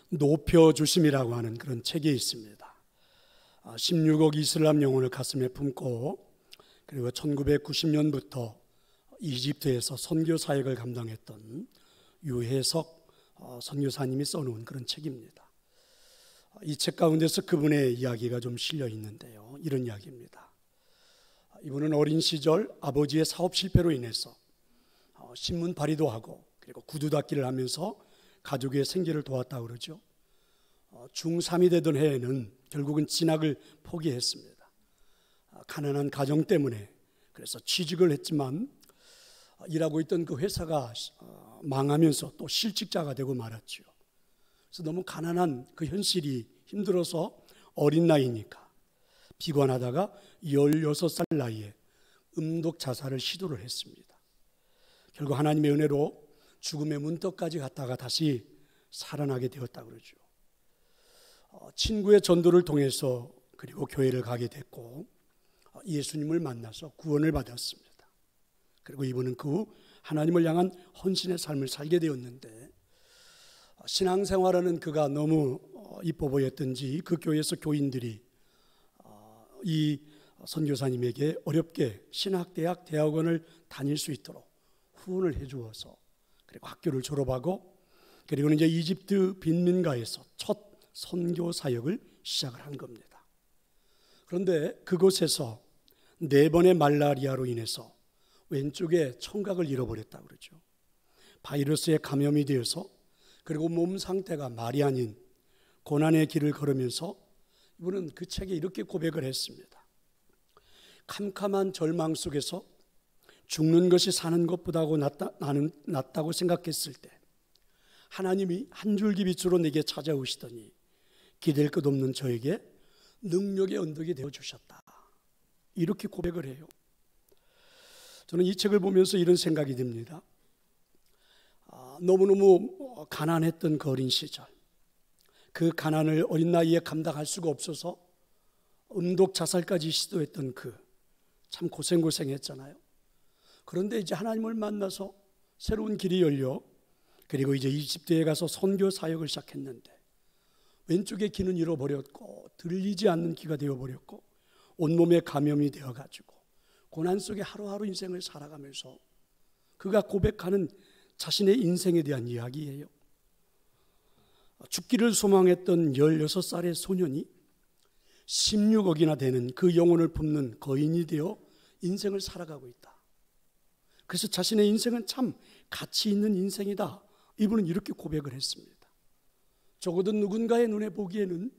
높여주심이라고 하는 그런 책이 있습니다. 16억 이슬람 영혼을 가슴에 품고 그리고 1990년부터 이집트에서 선교 사역을 감당했던 유혜석 선교사님이 써놓은 그런 책입니다. 이 책 가운데서 그분의 이야기가 좀 실려 있는데요, 이런 이야기입니다. 이분은 어린 시절 아버지의 사업 실패로 인해서 신문 발의도 하고 그리고 구두 닦기를 하면서 가족의 생계를 도왔다고 그러죠. 중3이 되던 해에는 결국은 진학을 포기했습니다. 가난한 가정 때문에. 그래서 취직을 했지만 일하고 있던 그 회사가 망하면서 또 실직자가 되고 말았죠. 그래서 너무 가난한 그 현실이 힘들어서 어린 나이니까 비관하다가 16살 나이에 음독 자살을 시도를 했습니다. 결국 하나님의 은혜로 죽음의 문턱까지 갔다가 다시 살아나게 되었다고 그러죠. 친구의 전도를 통해서 그리고 교회를 가게 됐고 예수님을 만나서 구원을 받았습니다. 그리고 이분은 그 후 하나님을 향한 헌신의 삶을 살게 되었는데, 신앙생활하는 그가 너무 이뻐 보였던지 그 교회에서 교인들이 이 선교사님에게 어렵게 신학대학 대학원을 다닐 수 있도록 후원을 해 주어서 그리고 학교를 졸업하고 그리고 이제 이집트 빈민가에서 첫 선교 사역을 시작을 한 겁니다. 그런데 그곳에서 4번의 말라리아로 인해서 왼쪽에 청각을 잃어버렸다고 그러죠. 바이러스에 감염이 되어서 그리고 몸 상태가 말이 아닌 고난의 길을 걸으면서 이분은 그 책에 이렇게 고백을 했습니다. 캄캄한 절망 속에서 죽는 것이 사는 것보다고 낫다고 생각했을 때 하나님이 한 줄기 빛으로 내게 찾아오시더니 기댈 것 없는 저에게 능력의 언덕이 되어주셨다. 이렇게 고백을 해요. 저는 이 책을 보면서 이런 생각이 듭니다. 너무너무 가난했던 그 어린 시절, 그 가난을 어린 나이에 감당할 수가 없어서 음독 자살까지 시도했던 참 고생했잖아요. 그런데 이제 하나님을 만나서 새로운 길이 열려 그리고 이제 이집트에 가서 선교 사역을 시작했는데 왼쪽의 귀는 잃어버렸고 들리지 않는 귀가 되어버렸고 온몸에 감염이 되어가지고 고난 속에 하루하루 인생을 살아가면서 그가 고백하는 자신의 인생에 대한 이야기예요. 죽기를 소망했던 16살의 소년이 16억이나 되는 그 영혼을 품는 거인이 되어 인생을 살아가고 있다. 그래서 자신의 인생은 참 가치 있는 인생이다. 이분은 이렇게 고백을 했습니다. 적어도 누군가의 눈에 보기에는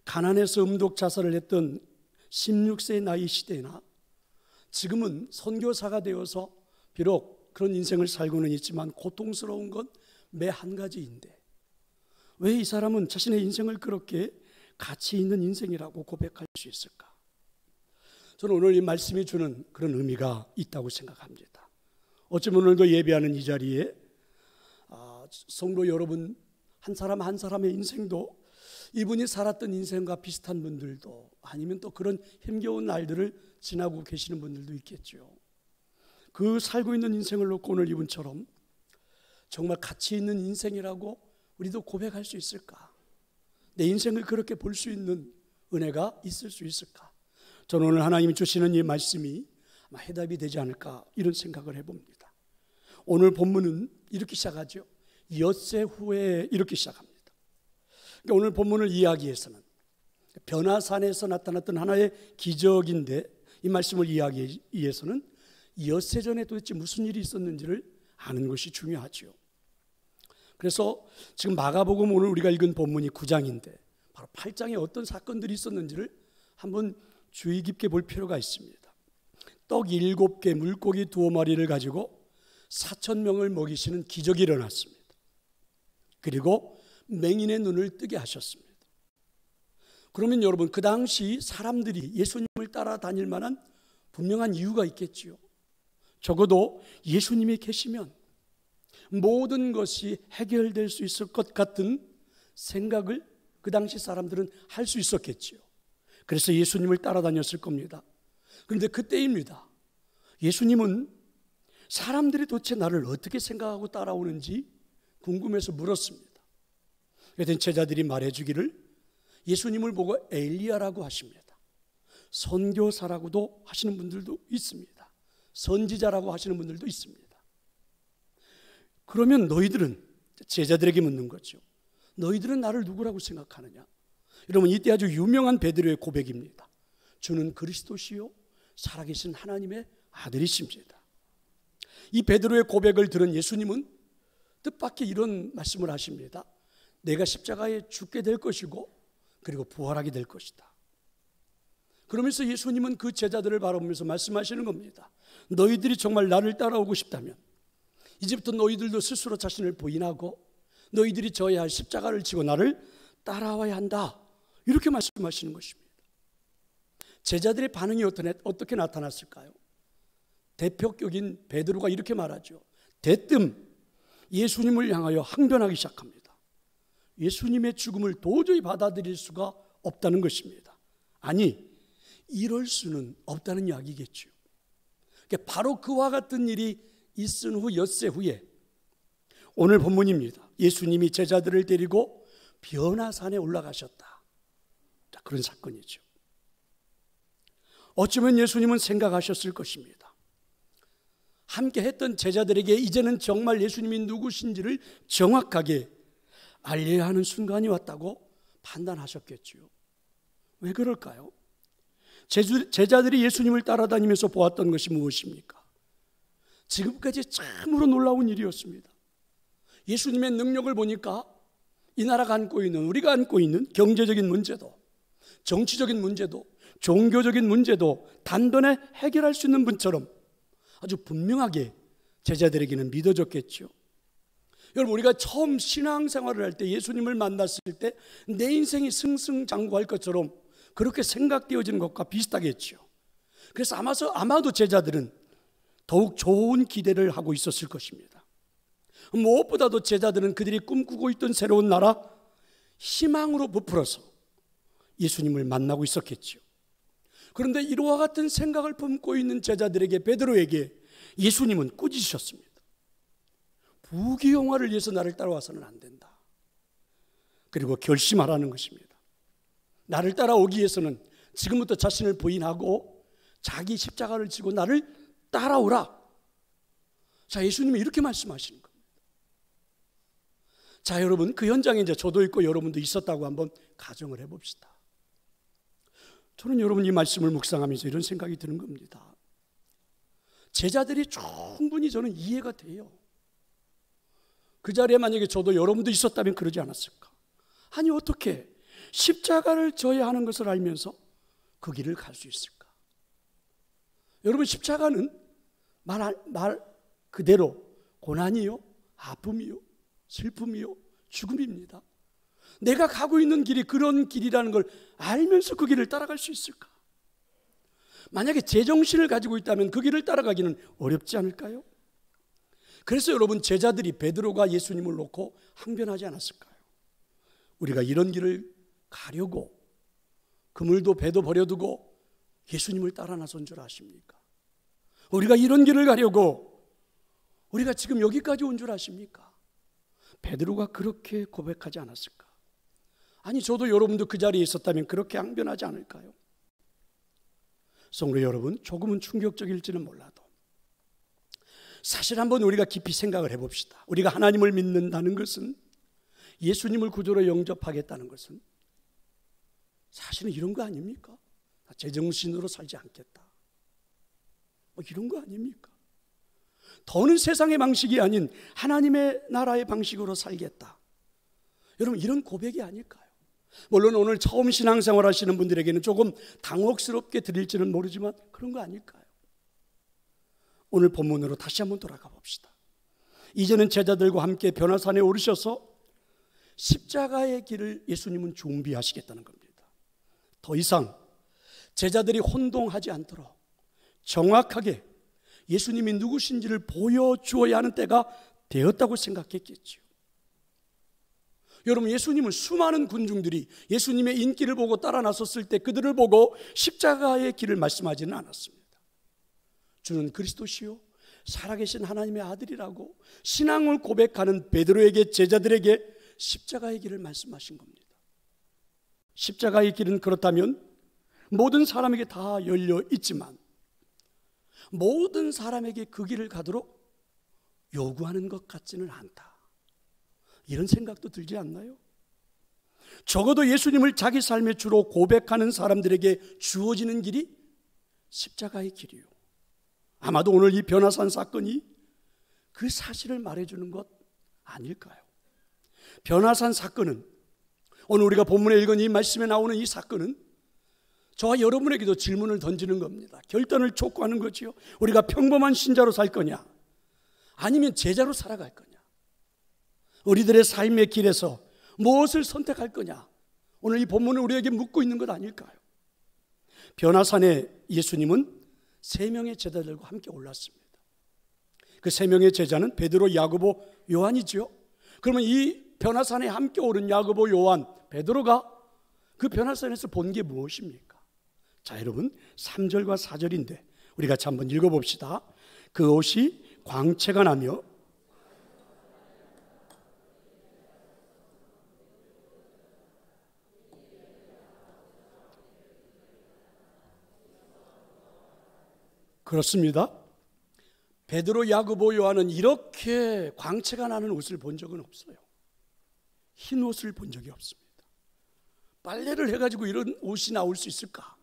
가난해서 음독 자살을 했던 16세의 나이 시대나 지금은 선교사가 되어서 비록 그런 인생을 살고는 있지만 고통스러운 건 매 한 가지인데 왜 이 사람은 자신의 인생을 그렇게 가치 있는 인생이라고 고백할 수 있을까? 저는 오늘 이 말씀이 주는 그런 의미가 있다고 생각합니다. 어쩌면 오늘도 예배하는 이 자리에 성도 여러분 한 사람 한 사람의 인생도 이분이 살았던 인생과 비슷한 분들도 아니면 또 그런 힘겨운 날들을 지나고 계시는 분들도 있겠죠. 그 살고 있는 인생을 놓고 오늘 이분처럼 정말 가치 있는 인생이라고 우리도 고백할 수 있을까? 내 인생을 그렇게 볼 수 있는 은혜가 있을 수 있을까? 저는 오늘 하나님이 주시는 이 말씀이 아마 해답이 되지 않을까 이런 생각을 해봅니다. 오늘 본문은 이렇게 시작하죠. 엿새 후에 이렇게 시작합니다. 그러니까 오늘 본문을 이야기해서는 변화산에서 나타났던 하나의 기적인데 이 말씀을 이야기하기 위해서는 엿새 전에 도대체 무슨 일이 있었는지를 아는 것이 중요하죠. 그래서 지금 마가복음 오늘 우리가 읽은 본문이 9장인데 바로 8장에 어떤 사건들이 있었는지를 한번 주의 깊게 볼 필요가 있습니다. 떡 7개, 물고기 2마리를 가지고 4,000명을 먹이시는 기적이 일어났습니다. 그리고 맹인의 눈을 뜨게 하셨습니다. 그러면 여러분 그 당시 사람들이 예수님을 따라다닐 만한 분명한 이유가 있겠지요. 적어도 예수님이 계시면 모든 것이 해결될 수 있을 것 같은 생각을 그 당시 사람들은 할 수 있었겠지요. 그래서 예수님을 따라다녔을 겁니다. 그런데 그때입니다. 예수님은 사람들이 도대체 나를 어떻게 생각하고 따라오는지 궁금해서 물었습니다. 그랬더니 제자들이 말해주기를 예수님을 보고 엘리야라고 하십니다. 선교사라고도 하시는 분들도 있습니다. 선지자라고 하시는 분들도 있습니다. 그러면 너희들은, 제자들에게 묻는 거죠. 너희들은 나를 누구라고 생각하느냐? 여러분, 이때 아주 유명한 베드로의 고백입니다. 주는 그리스도시요 살아계신 하나님의 아들이십니다. 이 베드로의 고백을 들은 예수님은 뜻밖의 이런 말씀을 하십니다. 내가 십자가에 죽게 될 것이고 그리고 부활하게 될 것이다. 그러면서 예수님은 그 제자들을 바라보면서 말씀하시는 겁니다. 너희들이 정말 나를 따라오고 싶다면 이제부터 너희들도 스스로 자신을 부인하고 너희들이 져야 할 십자가를 지고 나를 따라와야 한다. 이렇게 말씀하시는 것입니다. 제자들의 반응이 어떻게 나타났을까요? 대표격인 베드로가 이렇게 말하죠. 대뜸 예수님을 향하여 항변하기 시작합니다. 예수님의 죽음을 도저히 받아들일 수가 없다는 것입니다. 아니, 이럴 수는 없다는 이야기겠죠. 바로 그와 같은 일이 있은 후 엿새 후에 오늘 본문입니다. 예수님이 제자들을 데리고 변화산에 올라가셨다. 그런 사건이죠. 어쩌면 예수님은 생각하셨을 것입니다. 함께 했던 제자들에게 이제는 정말 예수님이 누구신지를 정확하게 알려야 하는 순간이 왔다고 판단하셨겠죠. 왜 그럴까요? 제자들이 예수님을 따라다니면서 보았던 것이 무엇입니까? 지금까지 참으로 놀라운 일이었습니다. 예수님의 능력을 보니까 이 나라가 안고 있는, 우리가 안고 있는 경제적인 문제도, 정치적인 문제도, 종교적인 문제도 단번에 해결할 수 있는 분처럼 아주 분명하게 제자들에게는 믿어졌겠죠. 여러분, 우리가 처음 신앙생활을 할 때, 예수님을 만났을 때 내 인생이 승승장구할 것처럼 그렇게 생각되어지는 것과 비슷하겠죠. 그래서 아마도 제자들은 더욱 좋은 기대를 하고 있었을 것입니다. 무엇보다도 제자들은 그들이 꿈꾸고 있던 새로운 나라, 희망으로 부풀어서 예수님을 만나고 있었겠죠. 그런데 이와 같은 생각을 품고 있는 제자들에게, 베드로에게 예수님은 꾸짖으셨습니다. 부귀영화를 위해서 나를 따라와서는 안 된다. 그리고 결심하라는 것입니다. 나를 따라오기 위해서는 지금부터 자신을 부인하고 자기 십자가를 지고 나를 따라오라. 자, 예수님이 이렇게 말씀하시는 겁니다. 자, 여러분, 그 현장에 이제 저도 있고 여러분도 있었다고 한번 가정을 해봅시다. 저는 여러분 이 말씀을 묵상하면서 이런 생각이 드는 겁니다. 제자들이 충분히 저는 이해가 돼요. 그 자리에 만약에 저도 여러분도 있었다면 그러지 않았을까? 아니, 어떻게 십자가를 져야 하는 것을 알면서 그 길을 갈 수 있을까? 여러분, 십자가는 말 그대로 고난이요, 아픔이요, 슬픔이요, 죽음입니다. 내가 가고 있는 길이 그런 길이라는 걸 알면서 그 길을 따라갈 수 있을까? 만약에 제정신을 가지고 있다면 그 길을 따라가기는 어렵지 않을까요? 그래서 여러분, 제자들이 베드로가 예수님을 놓고 항변하지 않았을까요? 우리가 이런 길을 가려고 그물도 배도 버려두고 예수님을 따라 나선 줄 아십니까? 우리가 이런 길을 가려고 우리가 지금 여기까지 온 줄 아십니까? 베드로가 그렇게 고백하지 않았을까? 아니, 저도 여러분도 그 자리에 있었다면 그렇게 항변하지 않을까요? 성도 여러분, 조금은 충격적일지는 몰라도 사실 한번 우리가 깊이 생각을 해봅시다. 우리가 하나님을 믿는다는 것은, 예수님을 구주로 영접하겠다는 것은 사실은 이런 거 아닙니까? 제정신으로 살지 않겠다, 이런 거 아닙니까? 더는 세상의 방식이 아닌 하나님의 나라의 방식으로 살겠다, 여러분, 이런 고백이 아닐까요? 물론 오늘 처음 신앙생활 하시는 분들에게는 조금 당혹스럽게 들릴지는 모르지만 그런 거 아닐까요? 오늘 본문으로 다시 한번 돌아가 봅시다. 이제는 제자들과 함께 변화산에 오르셔서 십자가의 길을 예수님은 준비하시겠다는 겁니다. 더 이상 제자들이 혼동하지 않도록 정확하게 예수님이 누구신지를 보여주어야 하는 때가 되었다고 생각했겠죠. 여러분, 예수님은 수많은 군중들이 예수님의 인기를 보고 따라 나섰을 때 그들을 보고 십자가의 길을 말씀하지는 않았습니다. 주는 그리스도시요 살아계신 하나님의 아들이라고 신앙을 고백하는 베드로에게, 제자들에게 십자가의 길을 말씀하신 겁니다. 십자가의 길은 그렇다면 모든 사람에게 다 열려 있지만 모든 사람에게 그 길을 가도록 요구하는 것 같지는 않다. 이런 생각도 들지 않나요? 적어도 예수님을 자기 삶의 주로 고백하는 사람들에게 주어지는 길이 십자가의 길이요. 아마도 오늘 이 변화산 사건이 그 사실을 말해주는 것 아닐까요? 변화산 사건은, 오늘 우리가 본문에 읽은 이 말씀에 나오는 이 사건은 저와 여러분에게도 질문을 던지는 겁니다. 결단을 촉구하는 거지요. 우리가 평범한 신자로 살 거냐, 아니면 제자로 살아갈 거냐, 우리들의 삶의 길에서 무엇을 선택할 거냐, 오늘 이 본문을 우리에게 묻고 있는 것 아닐까요? 변화산에 예수님은 3명의 제자들과 함께 올랐습니다. 그 3명의 제자는 베드로, 야고보, 요한이지요. 그러면 이 변화산에 함께 오른 야고보, 요한, 베드로가 그 변화산에서 본 게 무엇입니까? 자, 여러분 3절과 4절인데 우리 같이 한번 읽어봅시다. 그 옷이 광채가 나며 그렇습니다. 베드로, 야고보, 요한은 이렇게 광채가 나는 옷을 본 적은 없어요. 흰 옷을 본 적이 없습니다. 빨래를 해가지고 이런 옷이 나올 수 있을까?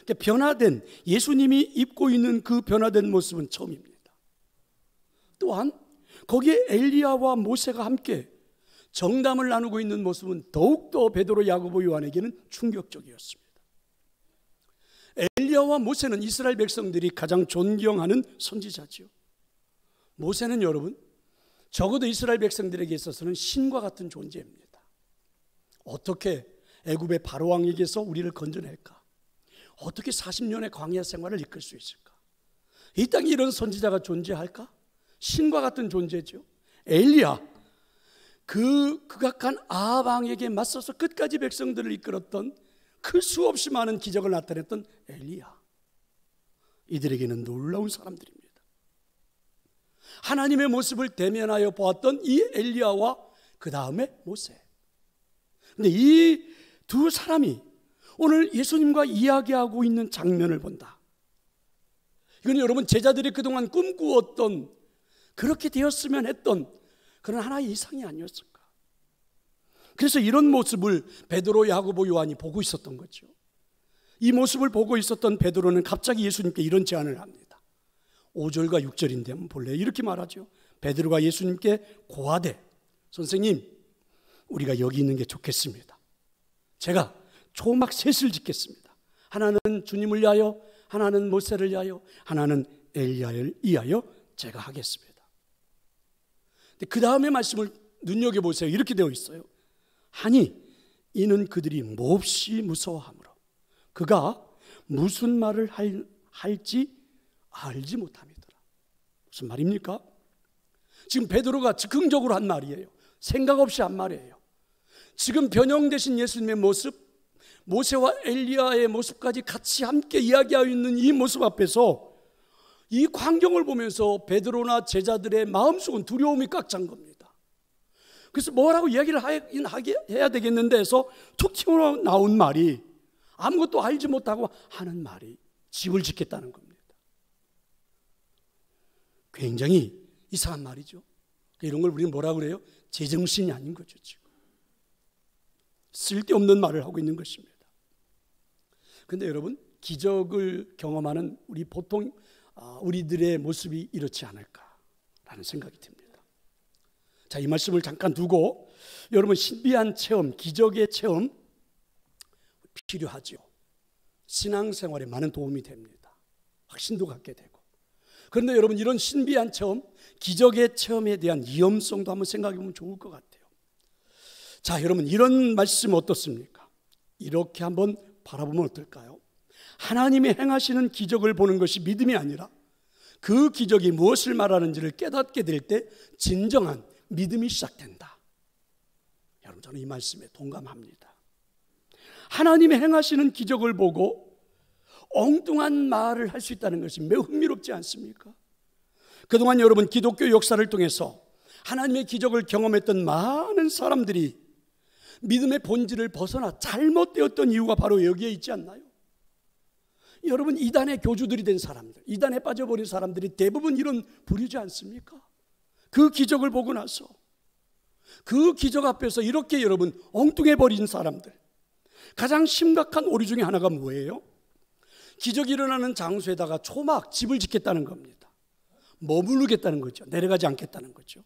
그러니까 변화된, 예수님이 입고 있는 그 변화된 모습은 처음입니다. 또한 거기에 엘리야와 모세가 함께 정담을 나누고 있는 모습은 더욱더 베드로, 야고보, 요한에게는 충격적이었습니다. 엘리야와 모세는 이스라엘 백성들이 가장 존경하는 선지자지요. 모세는 여러분 적어도 이스라엘 백성들에게 있어서는 신과 같은 존재입니다. 어떻게 애굽의 바로왕에게서 우리를 건져낼까? 어떻게 40년의 광야 생활을 이끌 수 있을까? 이 땅에 이런 선지자가 존재할까? 신과 같은 존재죠. 엘리야, 그 극악한 아합 왕에게 맞서서 끝까지 백성들을 이끌었던, 그 수없이 많은 기적을 나타냈던 엘리야, 이들에게는 놀라운 사람들입니다. 하나님의 모습을 대면하여 보았던 이 엘리야와 그 다음에 모세. 그런데 이 두 사람이 오늘 예수님과 이야기하고 있는 장면을 본다. 이건 여러분 제자들이 그동안 꿈꾸었던, 그렇게 되었으면 했던 그런 하나의 이상이 아니었을까? 그래서 이런 모습을 베드로, 야고보, 요한이 보고 있었던 거죠. 이 모습을 보고 있었던 베드로는 갑자기 예수님께 이런 제안을 합니다. 5절과 6절인데 한번 볼래요? 이렇게 말하죠. 베드로가 예수님께 고하되, 선생님, 우리가 여기 있는 게 좋겠습니다. 제가 초막 셋을 짓겠습니다. 하나는 주님을 위하여, 하나는 모세를 위하여, 하나는 엘리야를 위하여 제가 하겠습니다. 그 다음에 말씀을 눈여겨보세요. 이렇게 되어 있어요. 하니 이는 그들이 몹시 무서워하므로 그가 무슨 말을 할지 알지 못함이더라. 무슨 말입니까? 지금 베드로가 즉흥적으로 한 말이에요. 생각 없이 한 말이에요. 지금 변형되신 예수님의 모습, 모세와 엘리야의 모습까지 같이 함께 이야기하고 있는 이 모습 앞에서 이 광경을 보면서 베드로나 제자들의 마음속은 두려움이 꽉 찬 겁니다. 그래서 뭐라고 이야기를 해야 되겠는데 해서 툭 튀어 나온 말이, 아무것도 알지 못하고 하는 말이 집을 짓겠다는 겁니다. 굉장히 이상한 말이죠. 이런 걸 우리는 뭐라고 그래요? 제정신이 아닌 거죠. 지금 쓸데없는 말을 하고 있는 것입니다. 그런데 여러분, 기적을 경험하는 우리 보통 우리들의 모습이 이렇지 않을까라는 생각이 듭니다. 자, 이 말씀을 잠깐 두고 여러분, 신비한 체험, 기적의 체험 필요하죠. 신앙생활에 많은 도움이 됩니다. 확신도 갖게 되고. 그런데 여러분, 이런 신비한 체험, 기적의 체험에 대한 위험성도 한번 생각해 보면 좋을 것 같아요. 자, 여러분, 이런 말씀 어떻습니까? 이렇게 한번 바라보면 어떨까요? 하나님이 행하시는 기적을 보는 것이 믿음이 아니라 그 기적이 무엇을 말하는지를 깨닫게 될 때 진정한 믿음이 시작된다. 여러분, 저는 이 말씀에 동감합니다. 하나님이 행하시는 기적을 보고 엉뚱한 말을 할 수 있다는 것이 매우 흥미롭지 않습니까? 그동안 여러분, 기독교 역사를 통해서 하나님의 기적을 경험했던 많은 사람들이 믿음의 본질을 벗어나 잘못되었던 이유가 바로 여기에 있지 않나요? 여러분, 이단의 교주들이 된 사람들, 이단에 빠져버린 사람들이 대부분 이런 부류지 않습니까? 그 기적을 보고 나서 그 기적 앞에서 이렇게 여러분 엉뚱해버린 사람들, 가장 심각한 오류 중에 하나가 뭐예요? 기적이 일어나는 장소에다가 초막 집을 짓겠다는 겁니다. 머무르겠다는 거죠. 내려가지 않겠다는 거죠.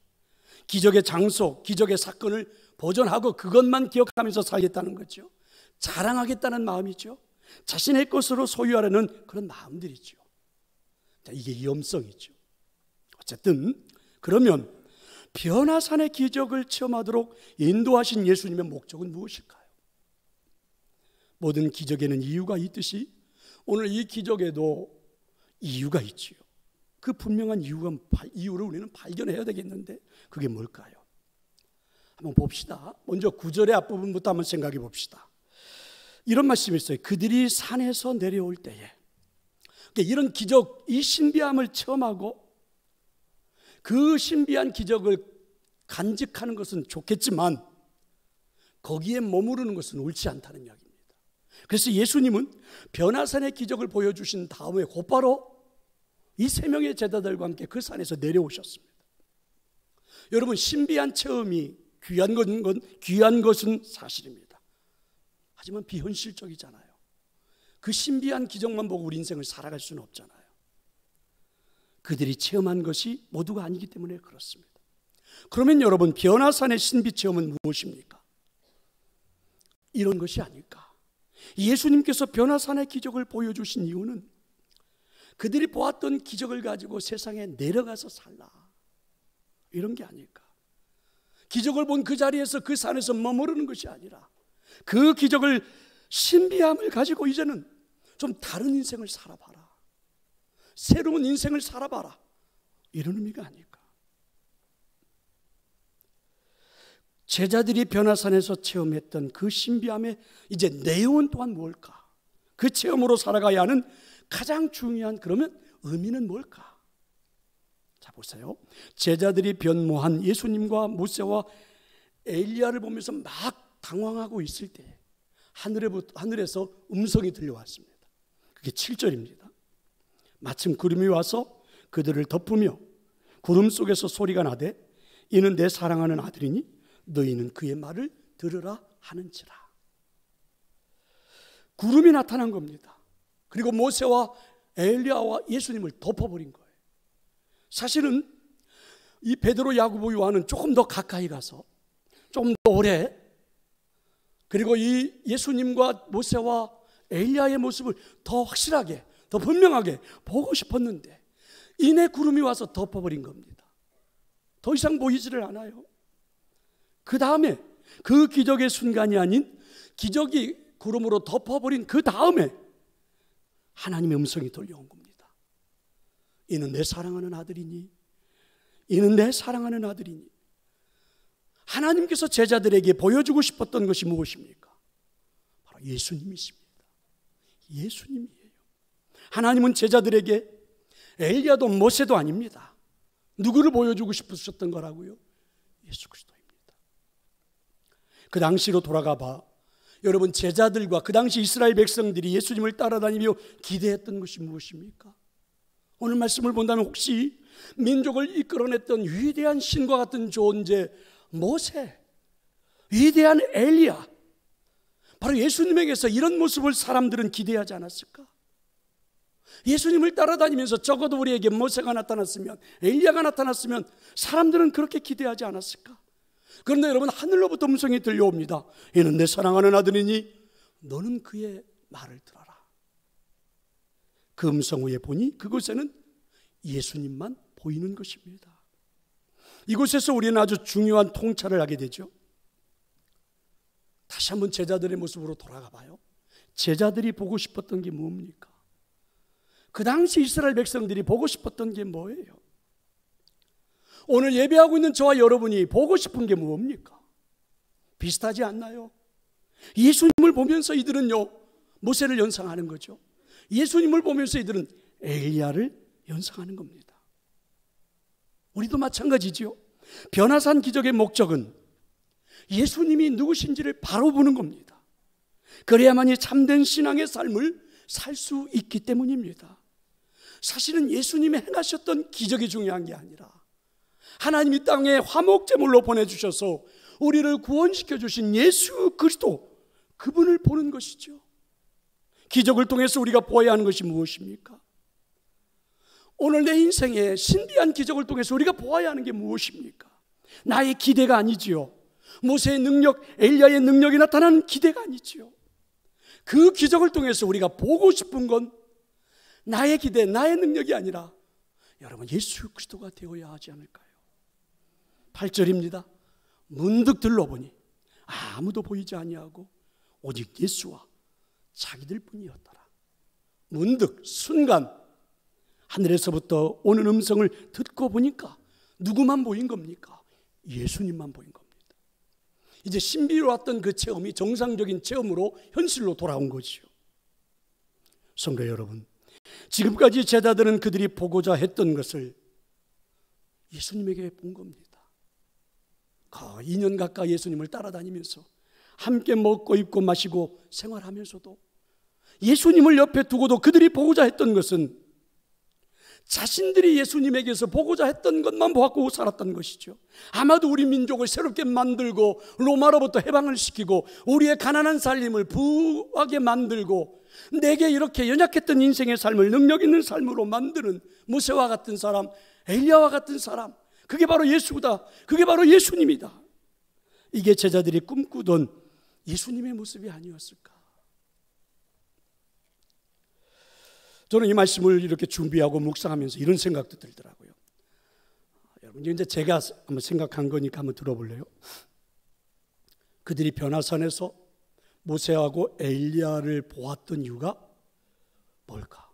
기적의 장소, 기적의 사건을 보존하고 그것만 기억하면서 살겠다는 거죠. 자랑하겠다는 마음이죠. 자신의 것으로 소유하려는 그런 마음들이죠. 이게 위험성이죠. 어쨌든 그러면 변화산의 기적을 체험하도록 인도하신 예수님의 목적은 무엇일까요? 모든 기적에는 이유가 있듯이 오늘 이 기적에도 이유가 있지요. 그 분명한 이유를 우리는 발견해야 되겠는데 그게 뭘까요? 한번 봅시다. 먼저 9절의 앞부분부터 한번 생각해 봅시다. 이런 말씀이 있어요. 그들이 산에서 내려올 때에, 이런 기적, 이 신비함을 체험하고 그 신비한 기적을 간직하는 것은 좋겠지만 거기에 머무르는 것은 옳지 않다는 이야기입니다. 그래서 예수님은 변화산의 기적을 보여주신 다음에 곧바로 이 3명의 제자들과 함께 그 산에서 내려오셨습니다. 여러분, 신비한 체험이 귀한 것은 사실입니다. 하지만 비현실적이잖아요. 그 신비한 기적만 보고 우리 인생을 살아갈 수는 없잖아요. 그들이 체험한 것이 모두가 아니기 때문에 그렇습니다. 그러면 여러분, 변화산의 신비 체험은 무엇입니까? 이런 것이 아닐까? 예수님께서 변화산의 기적을 보여주신 이유는 그들이 보았던 기적을 가지고 세상에 내려가서 살라, 이런 게 아닐까? 기적을 본 그 자리에서, 그 산에서 머무르는 것이 아니라 그 기적을, 신비함을 가지고 이제는 좀 다른 인생을 살아봐라, 새로운 인생을 살아봐라, 이런 의미가 아닐까? 제자들이 변화산에서 체험했던 그 신비함의 이제 내용은 또한 뭘까? 그 체험으로 살아가야 하는 가장 중요한 그러면 의미는 뭘까? 자, 보세요. 제자들이 변모한 예수님과 모세와 엘리야를 보면서 막 당황하고 있을 때 하늘에서 음성이 들려왔습니다. 그게 7절입니다. 마침 구름이 와서 그들을 덮으며 구름 속에서 소리가 나되 이는 내 사랑하는 아들이니 너희는 그의 말을 들으라 하는지라. 구름이 나타난 겁니다. 그리고 모세와 엘리야와 예수님을 덮어버린 거예요. 사실은 이 베드로, 야고보, 요한은 조금 더 가까이 가서 좀 더 오래, 그리고 이 예수님과 모세와 엘리야의 모습을 더 확실하게, 더 분명하게 보고 싶었는데 이내 구름이 와서 덮어버린 겁니다. 더 이상 보이지를 않아요. 그 다음에 그 기적의 순간이 아닌 기적이 구름으로 덮어버린 그 다음에 하나님의 음성이 들려온 겁니다. 이는 내 사랑하는 아들이니, 이는 내 사랑하는 아들이니. 하나님께서 제자들에게 보여주고 싶었던 것이 무엇입니까? 바로 예수님이십니다. 예수님이에요. 하나님은 제자들에게 엘리야도 모세도 아닙니다. 누구를 보여주고 싶으셨던 거라고요? 예수 그리스도입니다. 그 당시로 돌아가 봐. 여러분, 제자들과 그 당시 이스라엘 백성들이 예수님을 따라다니며 기대했던 것이 무엇입니까? 오늘 말씀을 본다면 혹시 민족을 이끌어냈던 위대한 신과 같은 존재 모세, 위대한 엘리야, 바로 예수님에게서 이런 모습을 사람들은 기대하지 않았을까? 예수님을 따라다니면서 적어도 우리에게 모세가 나타났으면, 엘리야가 나타났으면 사람들은 그렇게 기대하지 않았을까? 그런데 여러분, 하늘로부터 음성이 들려옵니다. 이는 내 사랑하는 아들이니 너는 그의 말을 들어라. 그 음성 후에 보니 그곳에는 예수님만 보이는 것입니다. 이곳에서 우리는 아주 중요한 통찰을 하게 되죠. 다시 한번 제자들의 모습으로 돌아가 봐요. 제자들이 보고 싶었던 게 뭡니까? 그 당시 이스라엘 백성들이 보고 싶었던 게 뭐예요? 오늘 예배하고 있는 저와 여러분이 보고 싶은 게 뭡니까? 비슷하지 않나요? 예수님을 보면서 이들은요, 모세를 연상하는 거죠. 예수님을 보면서 이들은 엘리야를 연상하는 겁니다. 우리도 마찬가지죠. 변화산 기적의 목적은 예수님이 누구신지를 바로 보는 겁니다. 그래야만이 참된 신앙의 삶을 살 수 있기 때문입니다. 사실은 예수님이 행하셨던 기적이 중요한 게 아니라 하나님이 땅에 화목제물로 보내주셔서 우리를 구원시켜 주신 예수 그리스도, 그분을 보는 것이죠. 기적을 통해서 우리가 보아야 하는 것이 무엇입니까? 오늘 내 인생에 신비한 기적을 통해서 우리가 보아야 하는 게 무엇입니까? 나의 기대가 아니지요. 모세의 능력, 엘리야의 능력이 나타나는 기대가 아니지요. 그 기적을 통해서 우리가 보고 싶은 건 나의 기대, 나의 능력이 아니라 여러분 예수 그리스도가 되어야 하지 않을까요? 8절입니다. 문득 들러보니 아무도 보이지 아니하고 오직 예수와 자기들 뿐이었더라. 문득 순간 하늘에서부터 오는 음성을 듣고 보니까 누구만 보인 겁니까? 예수님만 보인 겁니다. 이제 신비로웠던 그 체험이 정상적인 체험으로 현실로 돌아온 거지요. 성도 여러분, 지금까지 제자들은 그들이 보고자 했던 것을 예수님에게 본 겁니다. 2년 가까이 예수님을 따라다니면서 함께 먹고 입고 마시고 생활하면서도 예수님을 옆에 두고도 그들이 보고자 했던 것은 자신들이 예수님에게서 보고자 했던 것만 보았고 살았던 것이죠. 아마도 우리 민족을 새롭게 만들고 로마로부터 해방을 시키고 우리의 가난한 살림을 부하게 만들고 내게 이렇게 연약했던 인생의 삶을 능력 있는 삶으로 만드는 모세와 같은 사람, 엘리야와 같은 사람, 그게 바로 예수다. 그게 바로 예수님이다. 이게 제자들이 꿈꾸던 예수님의 모습이 아니었을까? 저는 이 말씀을 이렇게 준비하고 묵상하면서 이런 생각도 들더라고요. 여러분, 이제 제가 한번 생각한 거니까 한번 들어볼래요? 그들이 변화산에서 모세하고 엘리야를 보았던 이유가 뭘까?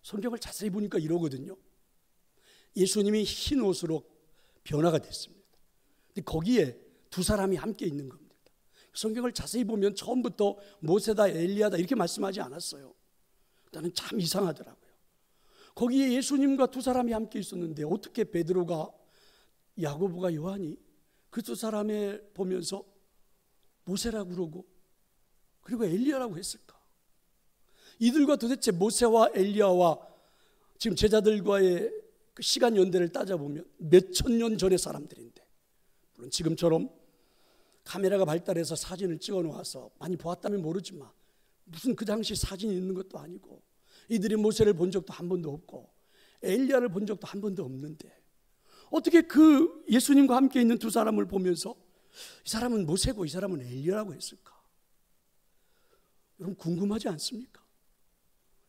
성경을 자세히 보니까 이러거든요. 예수님이 흰 옷으로 변화가 됐습니다. 근데 거기에 두 사람이 함께 있는 겁니다. 성경을 자세히 보면 처음부터 모세다 엘리야다 이렇게 말씀하지 않았어요. 나는 참 이상하더라고요. 거기에 예수님과 두 사람이 함께 있었는데 어떻게 베드로가, 야고보가, 요한이 그 두 사람을 보면서 모세라고 그러고 그리고 엘리야라고 했을까? 이들과 도대체 모세와 엘리야와 지금 제자들과의 그 시간 연대를 따져보면 몇천 년 전의 사람들인데, 물론 지금처럼 카메라가 발달해서 사진을 찍어 놓아서 많이 보았다면 모르지만 무슨 그 당시 사진이 있는 것도 아니고 이들이 모세를 본 적도 한 번도 없고 엘리야를 본 적도 한 번도 없는데 어떻게 그 예수님과 함께 있는 두 사람을 보면서 이 사람은 모세고 이 사람은 엘리야라고 했을까? 여러분 궁금하지 않습니까?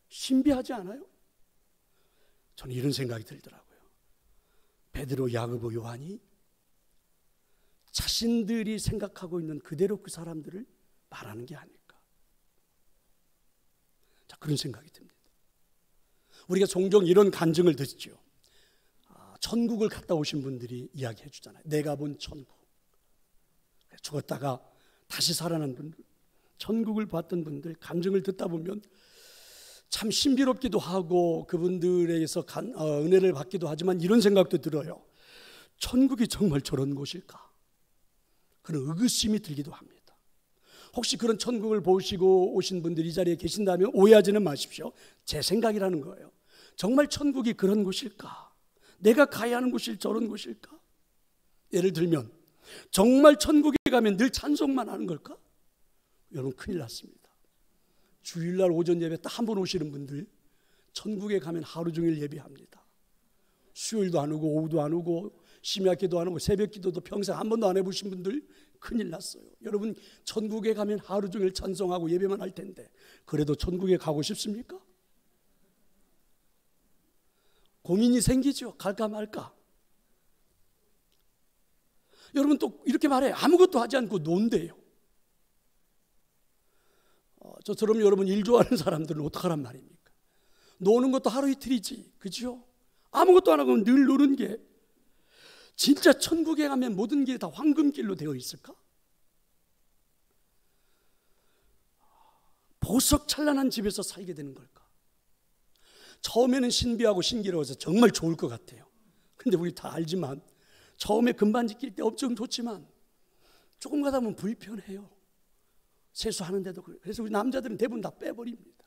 신비하지 않아요? 저는 이런 생각이 들더라고요. 베드로, 야고보, 요한이 자신들이 생각하고 있는 그대로 그 사람들을 말하는 게 아닐까? 자, 그런 생각이 듭니다. 우리가 종종 이런 간증을 듣죠. 천국을 갔다 오신 분들이 이야기해 주잖아요. 내가 본 천국. 죽었다가 다시 살아난 분들, 천국을 봤던 분들 간증을 듣다 보면 참 신비롭기도 하고 그분들에게서 은혜를 받기도 하지만 이런 생각도 들어요. 천국이 정말 저런 곳일까? 그런 의구심이 들기도 합니다. 혹시 그런 천국을 보시고 오신 분들이 이 자리에 계신다면 오해하지는 마십시오. 제 생각이라는 거예요. 정말 천국이 그런 곳일까? 내가 가야 하는 곳이 저런 곳일까? 예를 들면 정말 천국에 가면 늘 찬송만 하는 걸까? 여러분 큰일 났습니다. 주일날 오전 예배 딱 한 번 오시는 분들 천국에 가면 하루 종일 예배합니다. 수요일도 안 오고 오후도 안 오고 심야기도 안 오고 새벽기도도 평생 한 번도 안 해보신 분들 큰일 났어요. 여러분 천국에 가면 하루 종일 찬송하고 예배만 할 텐데 그래도 천국에 가고 싶습니까? 고민이 생기죠. 갈까 말까. 여러분 또 이렇게 말해요. 아무것도 하지 않고 논대요. 저처럼 여러분 일 좋아하는 사람들은 어떡하란 말입니까? 노는 것도 하루 이틀이지, 그죠? 아무것도 안 하고 늘 노는 게 진짜 천국에 가면 모든 길이 다 황금길로 되어 있을까? 보석 찬란한 집에서 살게 되는 걸까? 처음에는 신비하고 신기로워서 정말 좋을 것 같아요. 근데 우리 다 알지만 처음에 금반지 낄 때 엄청 좋지만 조금 가다 보면 불편해요. 세수하는데도. 그래서 우리 남자들은 대부분 다 빼버립니다.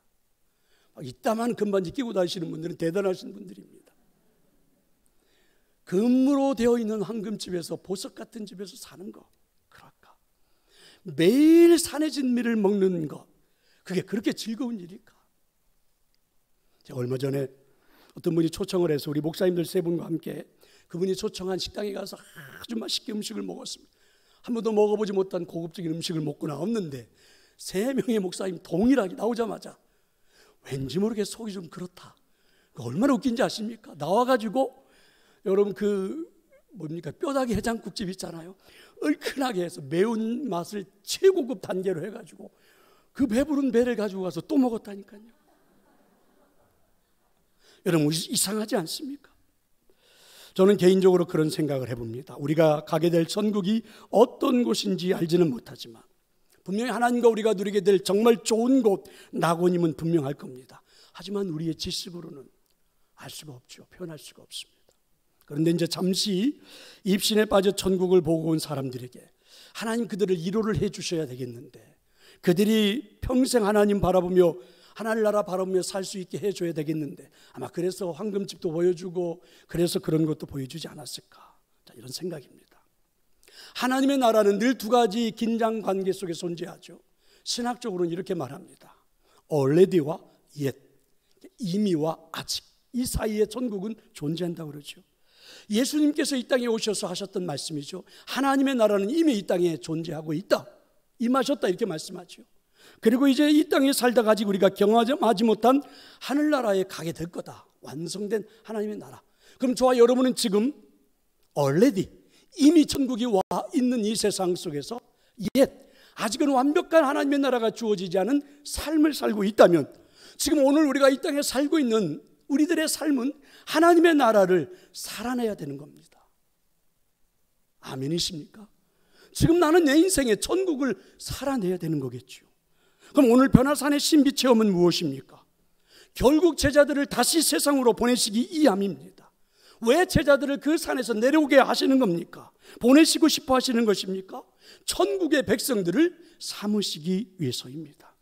이따만 금반지 끼고 다니시는 분들은 대단하신 분들입니다. 금으로 되어 있는 황금집에서, 보석 같은 집에서 사는 거 그럴까? 매일 산해진 밀을 먹는 것, 그게 그렇게 즐거운 일일까? 제가 얼마 전에 어떤 분이 초청을 해서 우리 목사님들 세 분과 함께 그분이 초청한 식당에 가서 아주 맛있게 음식을 먹었습니다. 한 번도 먹어보지 못한 고급적인 음식을 먹고 나왔는데 세 명의 목사님 동일하게 나오자마자 왠지 모르게 속이 좀 그렇다. 얼마나 웃긴지 아십니까? 나와가지고 여러분 뼈다귀 해장국집 있잖아요. 얼큰하게 해서 매운 맛을 최고급 단계로 해가지고 그 배부른 배를 가지고 가서 또 먹었다니까요. 여러분 이상하지 않습니까? 저는 개인적으로 그런 생각을 해봅니다. 우리가 가게 될 천국이 어떤 곳인지 알지는 못하지만 분명히 하나님과 우리가 누리게 될 정말 좋은 곳, 낙원임은 분명할 겁니다. 하지만 우리의 지식으로는 알 수가 없죠. 표현할 수가 없습니다. 그런데 이제 잠시 입신에 빠져 천국을 보고 온 사람들에게 하나님 그들을 위로를 해 주셔야 되겠는데, 그들이 평생 하나님 바라보며 하늘나라 바라보며 살 수 있게 해줘야 되겠는데, 아마 그래서 황금집도 보여주고 그래서 그런 것도 보여주지 않았을까, 이런 생각입니다. 하나님의 나라는 늘 두 가지 긴장 관계 속에 존재하죠. 신학적으로는 이렇게 말합니다. already와 yet, 이미와 아직, 이 사이에 천국은 존재한다고 그러죠. 예수님께서 이 땅에 오셔서 하셨던 말씀이죠. 하나님의 나라는 이미 이 땅에 존재하고 있다, 임하셨다, 이렇게 말씀하죠. 그리고 이제 이 땅에 살다가 아직 우리가 경험하지 못한 하늘나라에 가게 될 거다, 완성된 하나님의 나라. 그럼 저와 여러분은 지금 already, 이미 천국이 와 있는 이 세상 속에서 yet, 아직은 완벽한 하나님의 나라가 주어지지 않은 삶을 살고 있다면, 지금 오늘 우리가 이 땅에 살고 있는 우리들의 삶은 하나님의 나라를 살아내야 되는 겁니다. 아멘이십니까? 지금 나는 내 인생에 천국을 살아내야 되는 거겠죠. 그럼 오늘 변화산의 신비 체험은 무엇입니까? 결국 제자들을 다시 세상으로 보내시기 이함입니다. 왜 제자들을 그 산에서 내려오게 하시는 겁니까? 보내시고 싶어 하시는 것입니까? 천국의 백성들을 삼으시기 위해서입니다.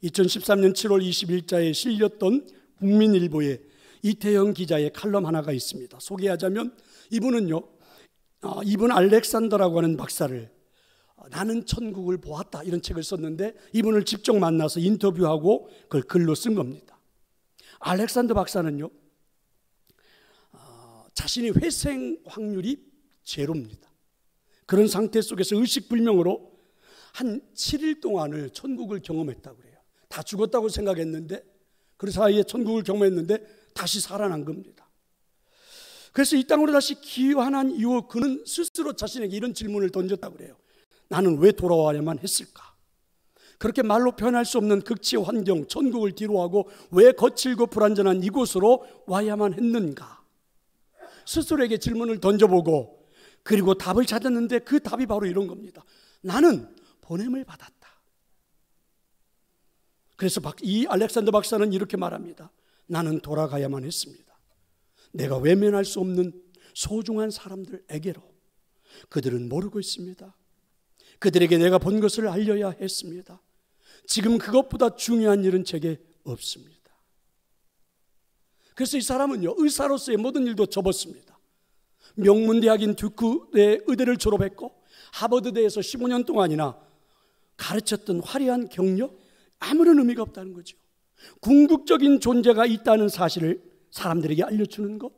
2013년 7월 20일자에 실렸던 국민일보에 이태영 기자의 칼럼 하나가 있습니다. 소개하자면 이분 알렉산더라고 하는 박사를 나는 천국을 보았다, 이런 책을 썼는데 이분을 직접 만나서 인터뷰하고 그걸 글로 쓴 겁니다. 알렉산더 박사는요, 자신이 회생 확률이 제로입니다. 그런 상태 속에서 의식불명으로 한 7일 동안을 천국을 경험했다고 그래요. 다 죽었다고 생각했는데 그 사이에 천국을 경험했는데 다시 살아난 겁니다. 그래서 이 땅으로 다시 귀환한 이후 그는 스스로 자신에게 이런 질문을 던졌다고 그래요. 나는 왜 돌아와야만 했을까? 그렇게 말로 표현할 수 없는 극치의 환경, 천국을 뒤로하고 왜 거칠고 불안전한 이곳으로 와야만 했는가? 스스로에게 질문을 던져보고 그리고 답을 찾았는데 그 답이 바로 이런 겁니다. 나는 보냄을 받았다. 그래서 이 알렉산더 박사는 이렇게 말합니다. 나는 돌아가야만 했습니다. 내가 외면할 수 없는 소중한 사람들에게로. 그들은 모르고 있습니다. 그들에게 내가 본 것을 알려야 했습니다. 지금 그것보다 중요한 일은 제게 없습니다. 그래서 이 사람은요, 의사로서의 모든 일도 접었습니다. 명문대학인 듀크대 의대를 졸업했고 하버드대에서 15년 동안이나 가르쳤던 화려한 경력, 아무런 의미가 없다는 거죠. 궁극적인 존재가 있다는 사실을 사람들에게 알려주는 것,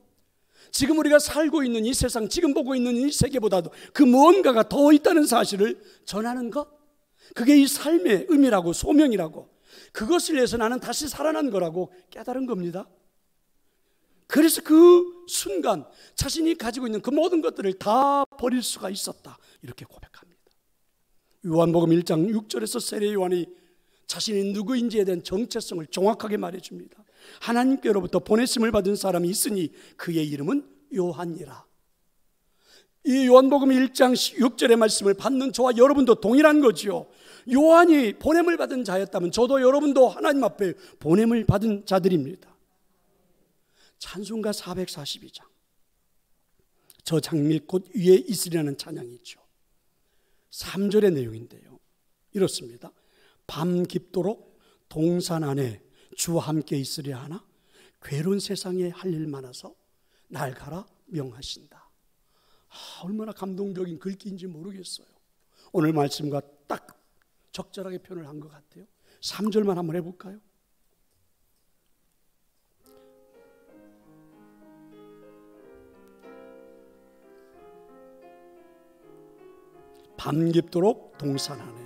지금 우리가 살고 있는 이 세상, 지금 보고 있는 이 세계보다도 그 무언가가 더 있다는 사실을 전하는 것, 그게 이 삶의 의미라고, 소명이라고, 그것을 위해서 나는 다시 살아난 거라고 깨달은 겁니다. 그래서 그 순간 자신이 가지고 있는 그 모든 것들을 다 버릴 수가 있었다, 이렇게 고백합니다. 요한복음 1장 6절에서 세례 요한이 자신이 누구인지에 대한 정체성을 정확하게 말해줍니다. 하나님께로부터 보내심을 받은 사람이 있으니 그의 이름은 요한이라. 이 요한복음 1장 6절의 말씀을 받는 저와 여러분도 동일한 거지요. 요한이 보냄을 받은 자였다면 저도 여러분도 하나님 앞에 보냄을 받은 자들입니다. 찬송가 442장 저 장미꽃 위에 있으리라는 찬양이 있죠. 3절의 내용인데요, 이렇습니다. 밤 깊도록 동산 안에 주와 함께 있으려 하나 괴로운 세상에 할 일 많아서 날 가라 명하신다. 얼마나 감동적인 글귀인지 모르겠어요. 오늘 말씀과 딱 적절하게 표현을 한 것 같아요. 3절만 한번 해볼까요? 밤 깊도록 동산 안에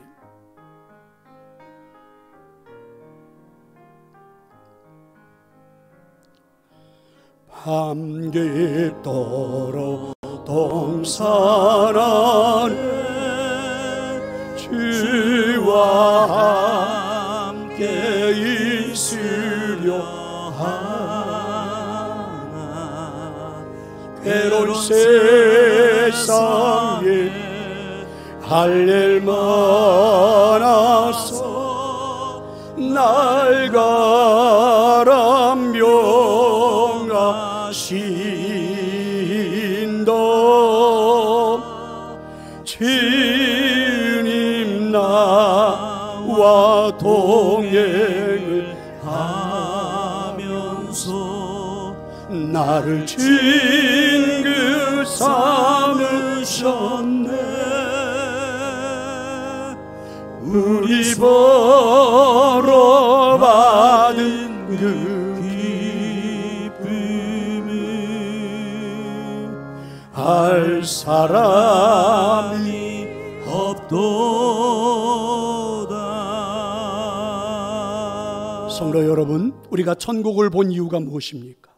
밤 깊도록 동산 안에 주와 함께 있으려 하나 괴로운 세상에 할 일 많아서 날 가라 명하신다. 주님 나와 동행을 하면서 나를 친구 삼으셨네. 우리 보러 받은 그 기쁨을 알 사람이 없도다. 성도 여러분, 우리가 천국을 본 이유가 무엇입니까?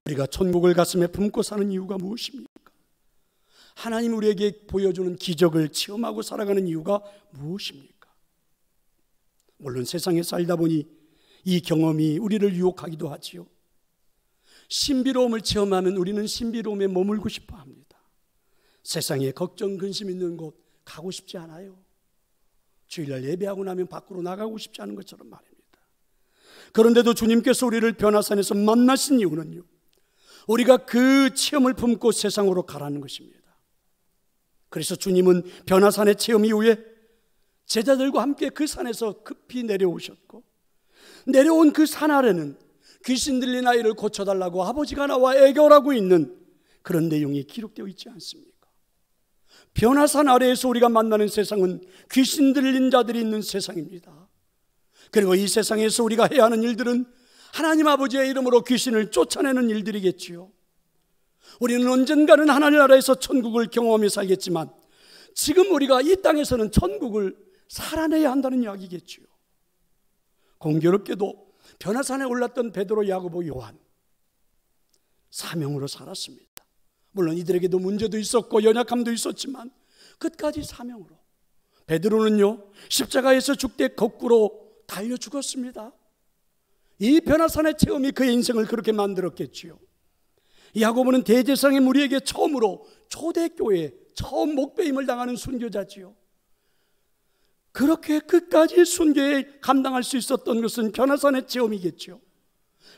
우리가 천국을 가슴에 품고 사는 이유가 무엇입니까? 하나님 우리에게 보여주는 기적을 체험하고 살아가는 이유가 무엇입니까? 물론 세상에 살다 보니 이 경험이 우리를 유혹하기도 하지요. 신비로움을 체험하면 우리는 신비로움에 머물고 싶어 합니다. 세상에 걱정, 근심 있는 곳 가고 싶지 않아요. 주일날 예배하고 나면 밖으로 나가고 싶지 않은 것처럼 말입니다. 그런데도 주님께서 우리를 변화산에서 만나신 이유는요, 우리가 그 체험을 품고 세상으로 가라는 것입니다. 그래서 주님은 변화산의 체험 이후에 제자들과 함께 그 산에서 급히 내려오셨고, 내려온 그 산 아래는 귀신 들린 아이를 고쳐달라고 아버지가 나와 애교하고 있는 그런 내용이 기록되어 있지 않습니까? 변화산 아래에서 우리가 만나는 세상은 귀신 들린 자들이 있는 세상입니다. 그리고 이 세상에서 우리가 해야 하는 일들은 하나님 아버지의 이름으로 귀신을 쫓아내는 일들이겠지요. 우리는 언젠가는 하나님 나라에서 천국을 경험하며 살겠지만 지금 우리가 이 땅에서는 천국을 살아내야 한다는 이야기겠지요. 공교롭게도 변화산에 올랐던 베드로, 야고보, 요한, 사명으로 살았습니다. 물론 이들에게도 문제도 있었고 연약함도 있었지만 끝까지 사명으로. 베드로는요, 십자가에서 죽되 거꾸로 달려 죽었습니다. 이 변화산의 체험이 그의 인생을 그렇게 만들었겠지요. 야고보는 대제사장의 무리에게 처음으로 초대교회 처음 목배임을 당하는 순교자지요. 그렇게 끝까지 순교에 감당할 수 있었던 것은 변화산의 체험이겠죠.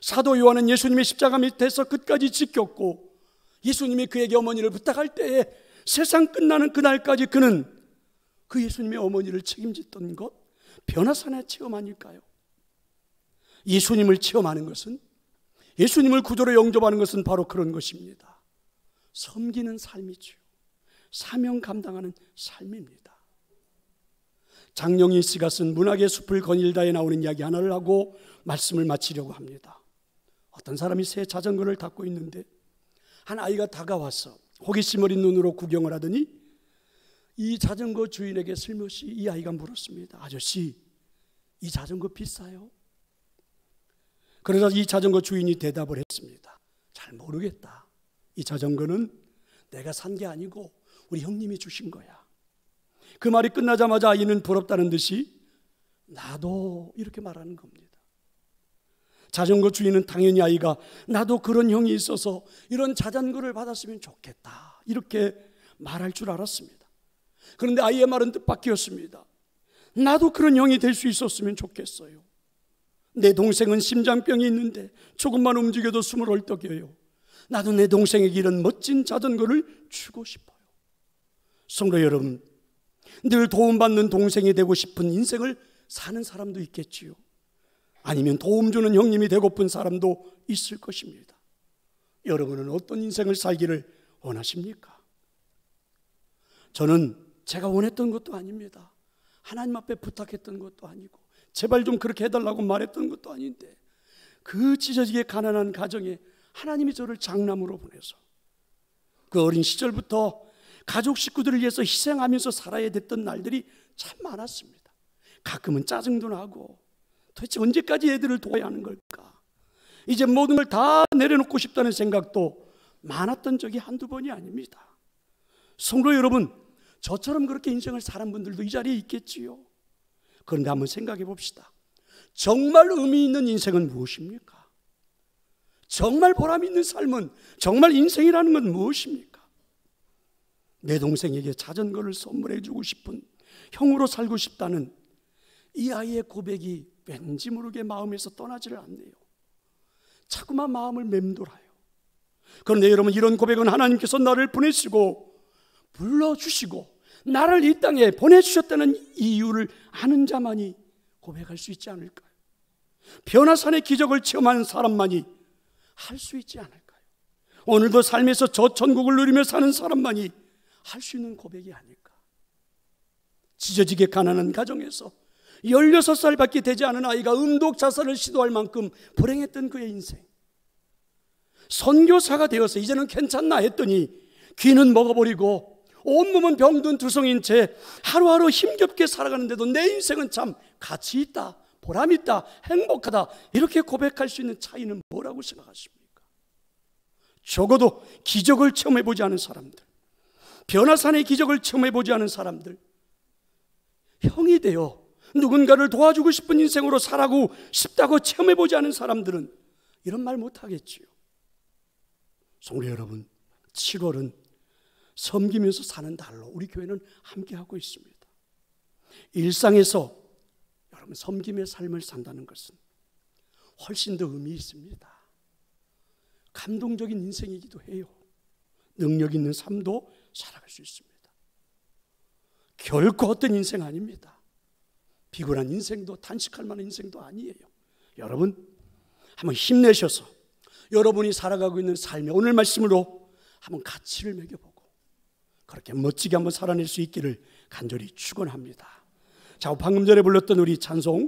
사도 요한은 예수님의 십자가 밑에서 끝까지 지켰고, 예수님이 그에게 어머니를 부탁할 때에 세상 끝나는 그날까지 그는 그 예수님의 어머니를 책임졌던 것, 변화산의 체험 아닐까요? 예수님을 체험하는 것은, 예수님을 구조로 영접하는 것은 바로 그런 것입니다. 섬기는 삶이죠. 사명 감당하는 삶입니다. 장영희 씨가 쓴 문학의 숲을 거닐다에 나오는 이야기 하나를 하고 말씀을 마치려고 합니다. 어떤 사람이 새 자전거를 닦고 있는데 한 아이가 다가와서 호기심 어린 눈으로 구경을 하더니 이 자전거 주인에게 슬며시 이 아이가 물었습니다. 아저씨, 이 자전거 비싸요? 그러자 이 자전거 주인이 대답을 했습니다. 잘 모르겠다. 이 자전거는 내가 산 게 아니고 우리 형님이 주신 거야. 그 말이 끝나자마자 아이는 부럽다는 듯이 나도 이렇게 말하는 겁니다. 자전거 주인은 당연히 아이가 나도 그런 형이 있어서 이런 자전거를 받았으면 좋겠다 이렇게 말할 줄 알았습니다. 그런데 아이의 말은 뜻밖이었습니다. 나도 그런 형이 될 수 있었으면 좋겠어요. 내 동생은 심장병이 있는데 조금만 움직여도 숨을 헐떡여요. 나도 내 동생에게 이런 멋진 자전거를 주고 싶어요. 성도 여러분, 늘 도움받는 동생이 되고 싶은 인생을 사는 사람도 있겠지요. 아니면 도움 주는 형님이 되고픈 사람도 있을 것입니다. 여러분은 어떤 인생을 살기를 원하십니까? 저는 제가 원했던 것도 아닙니다. 하나님 앞에 부탁했던 것도 아니고 제발 좀 그렇게 해달라고 말했던 것도 아닌데, 그 찢어지게 가난한 가정에 하나님이 저를 장남으로 보내서 그 어린 시절부터 가족 식구들을 위해서 희생하면서 살아야 됐던 날들이 참 많았습니다. 가끔은 짜증도 나고 도대체 언제까지 애들을 도와야 하는 걸까? 이제 모든 걸 다 내려놓고 싶다는 생각도 많았던 적이 한두 번이 아닙니다. 성도 여러분, 저처럼 그렇게 인생을 사는 분들도 이 자리에 있겠지요. 그런데 한번 생각해 봅시다. 정말 의미 있는 인생은 무엇입니까? 정말 보람 있는 삶은, 정말 인생이라는 건 무엇입니까? 내 동생에게 자전거를 선물해 주고 싶은 형으로 살고 싶다는 이 아이의 고백이 왠지 모르게 마음에서 떠나지를 않네요. 자꾸만 마음을 맴돌아요. 그런데 여러분, 이런 고백은 하나님께서 나를 보내시고 불러주시고 나를 이 땅에 보내주셨다는 이유를 아는 자만이 고백할 수 있지 않을까요? 변화산의 기적을 체험하는 사람만이 할 수 있지 않을까요? 오늘도 삶에서 저 천국을 누리며 사는 사람만이 할 수 있는 고백이 아닐까? 찢어지게 가난한 가정에서 16살밖에 되지 않은 아이가 음독 자살을 시도할 만큼 불행했던 그의 인생, 선교사가 되어서 이제는 괜찮나 했더니 귀는 먹어버리고 온몸은 병든 두성인 채 하루하루 힘겹게 살아가는데도 내 인생은 참 가치 있다, 보람 있다, 행복하다, 이렇게 고백할 수 있는 차이는 뭐라고 생각하십니까? 적어도 기적을 체험해보지 않은 사람들, 변화산의 기적을 체험해보지 않은 사람들, 형이 되어 누군가를 도와주고 싶은 인생으로 살아가고 싶다고 체험해보지 않은 사람들은 이런 말 못하겠지요. 성도 여러분, 7월은 섬기면서 사는 달로 우리 교회는 함께하고 있습니다. 일상에서 여러분 섬김의 삶을 산다는 것은 훨씬 더 의미 있습니다. 감동적인 인생이기도 해요. 능력 있는 삶도 살아갈 수 있습니다. 결코 헛된 인생 아닙니다. 비굴한 인생도, 단식할 만한 인생도 아니에요. 여러분, 한번 힘내셔서 여러분이 살아가고 있는 삶에 오늘 말씀으로 한번 가치를 매겨보고 그렇게 멋지게 한번 살아낼 수 있기를 간절히 축원합니다. 자, 방금 전에 불렀던 우리 찬송